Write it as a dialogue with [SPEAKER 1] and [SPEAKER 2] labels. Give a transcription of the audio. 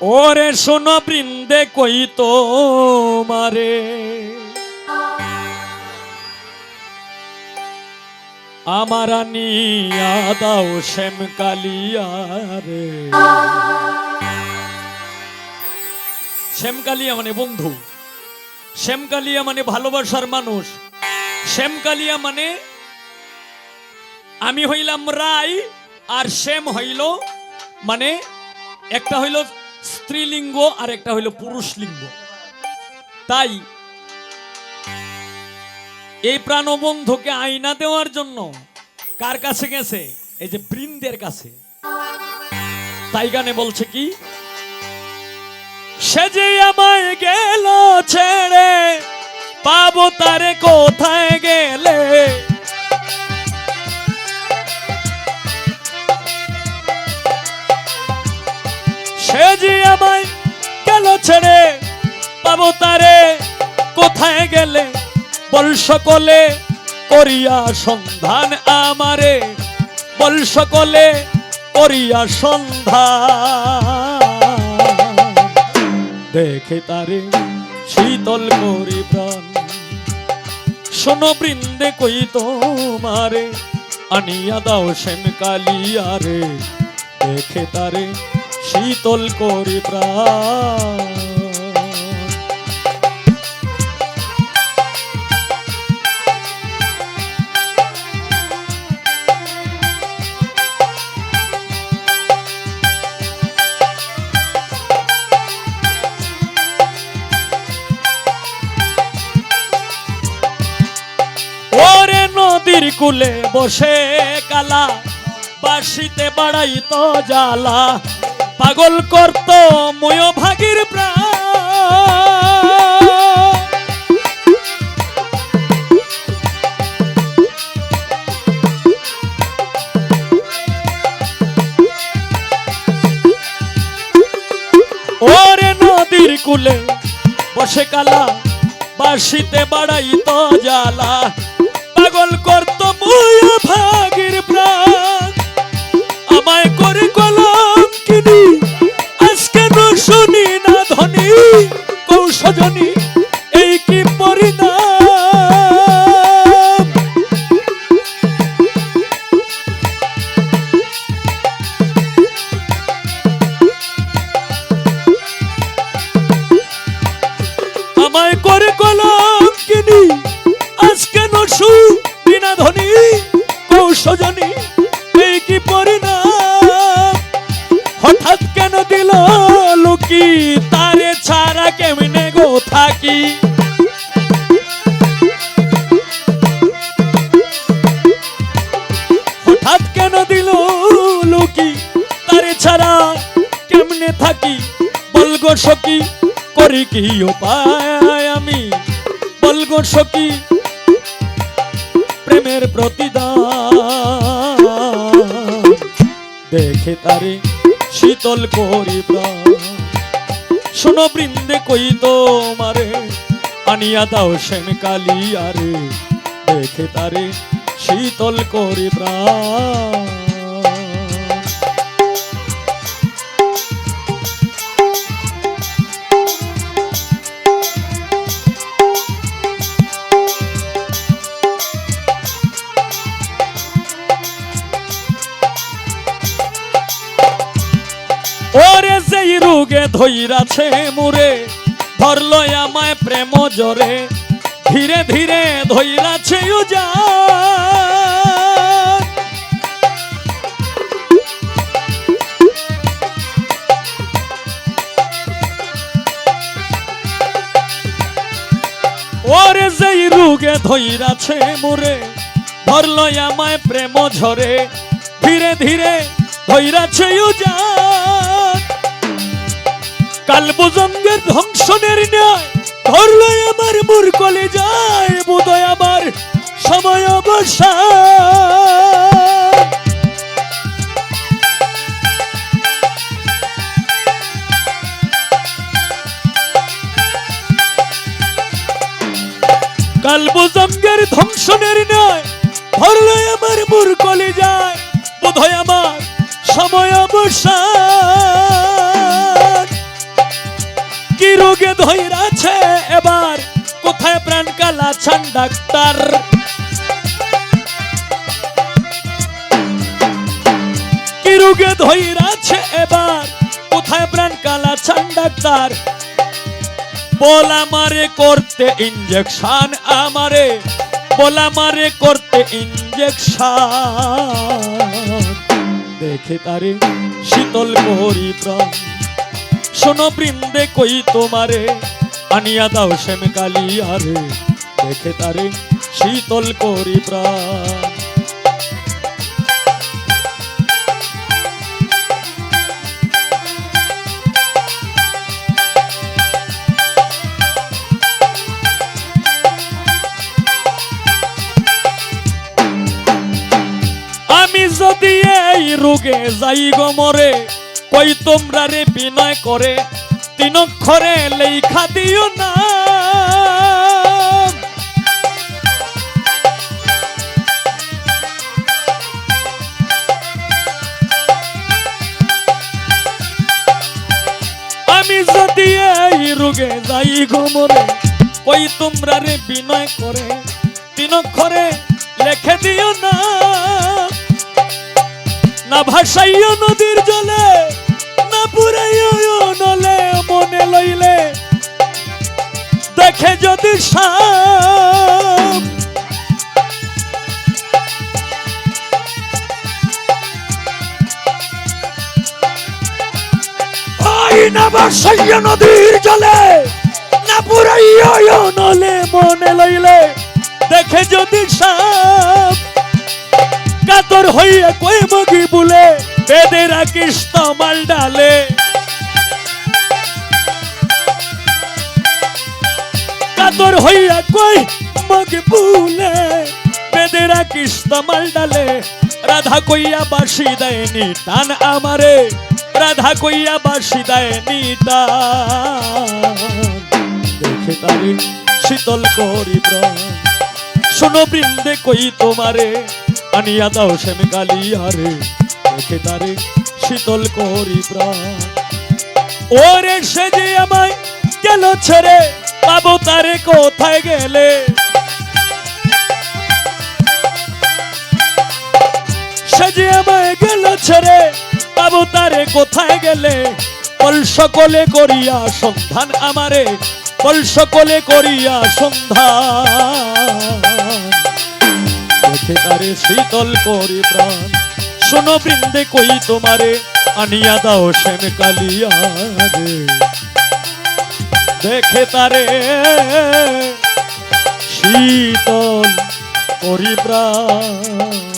[SPEAKER 1] ওরে শোনো বৃন্দে কই তো মারে আমার নিয়া দাও শ্যাম কালিয়া রে। শ্যাম কালিয়া মানে বন্ধু, শ্যাম কালিয়া মানে ভালোবাসার মানুষ, শ্যাম কালিয়া মানে আমি হইলাম রাই আর শ্যাম হইল মানে একটা হইল স্ত্রীলিঙ্গ আর একটা হইল পুরুষলিঙ্গ। তাই এই প্রাণবন্ধুকে আয়না দেওয়ার জন্য কার কাছে গেছে? এই যে বৃন্দের কাছে। তাই গানে বলছে কি, সে যে আমায় গেল ছেড়ে পাবো তারে কোথায় গেলে, সে যে আমায় গেল ছেড়ে পাবো তারে কোথায় গেলে, বল সকলে করিয়া সন্ধান আমারে, বল সকলে করিয়া সন্ধান, দেখে তারে শীতল করি প্রাণ। শোনো বৃন্দে কই তোমারে আনিয়া দাও শ্যাম কালিয়া রে, দেখে তারে শীতল করি প্রাণ। ওরে নদীর কূলে বসে কালা বাঁশিতে বাড়াই তো জ্বালা, পাগল করত ময় ভাগির প্রাণ। ওরে নদীর কূলে বসে কালা বাঁশিতে বাড়াই তো জ্বালা, পাগল করত ময় ভাগির প্রাণ। আমায় করে কলম কিনি আজকে ন শুনি না ধনী কৌশজনী, এই কি পরিণাম। আমায় করে কলম কিনি আজকে ন শুনি না ধনী কৌশজনী, এই কি পরিণাম। হঠাৎ কেন দিল লুকি তারে ছাড়া কেমনে গো থাকি, হঠাৎ কেন দিল লুকি তারে ছাড়া কেমনে থাকি, বলগো সখী করি কি উপায় আমি, বলগো সখী প্রেমের প্রতিদান, দেখে তারে শীতল করি প্রাণ। শোনো বৃন্দে কই তোমারে আনিয়া দাও শ্যাম কালিয়া রে, দেখে তারে শীতল করি প্রাণ। ওরে যেই রোগে ধইরাছে মোরে ধরলো আমায় প্রেম জরে, ধীরে ধীরে ধইরাছে উজান। ওরে যেই রোগে ধইরাছে মোরে ধরলো আমায় প্রেম ঝরে, ধীরে ধীরে ধইরাছে উজান। কালবজঙ্গের ধ্বংসনের ন্যায় ধরল আমার মুরকলে যায়, বোধয় আমার সময় অবসান। কালবজঙ্গের ধ্বংসনের ন্যায় ধরল আমার মুরকলে যায়, বোধয় আমার সময় অবসান। কালাচান ডাক্তার। কি রোগে ধইরাছে এবার, কোথায় প্রাণ কালাচান ডাক্তার? বল আমারে করতে ইঞ্জেকশন, আমারে বল আমারে করতে ইঞ্জেকশন। দেখে তারে শীতল করি প্রাণ, শোনো বৃন্দে কই তোমারে, আনিয়া দাও শ্যাম কালিয়ারে। দেখে তারে শীতল করি প্রাণ। আমি যদি এই রোগে যাই গো মরে, কই তোমরা রে বিনয় করে তিন অক্ষরে লেখা দিও না। আমি যদি এই রোগে যাই গো মরে, কই তোমরা রে বিনয় করে তিন অক্ষরে লেখে দিও না। না ভাসাইও নদীর জলে, না পুরাইও নলে, মনে লইলে দেখে যদি সাপ। না ভাসাইও নদীর জলে, না পুরাইও নলে, মনে লইলে দেখে যদি সাপ। কাতর হইয়া কই মগি বুলে, বেদে রাখিস তমাল ডালে। কাতর হইয়া কই মগি বুলে, বেদে রাখিস তমাল ডালে। রাধা কইয়া বাসি দেয়নি টান আমারে, রাধা কইয়া বাসি দেয়নি টান। দেখে তারে শীতল করি প্রাণ, শোনো বৃন্দে কই তোমারে, আনিয়া দাও শ্যাম কালিয়ারে। দেখে তারে শীতল করি প্রাণ। ওরে সে যে আমায় গেল ছেড়ে, পাবো তারে কোথায় গেলে? সে যে আমায় গেল ছেড়ে, পাবো তারে কোথায় গেলে? বল সকলে করিয়া সন্ধান আমারে, বল সকলে করিয়া সন্ধান। দেখে তারে শীতল করি প্রাণ, শোনো বৃন্দে কই তোমারে, আনিয়া দাও শ্যাম কালিয়ারে। দেখে তারে শীতল করি প্রাণ।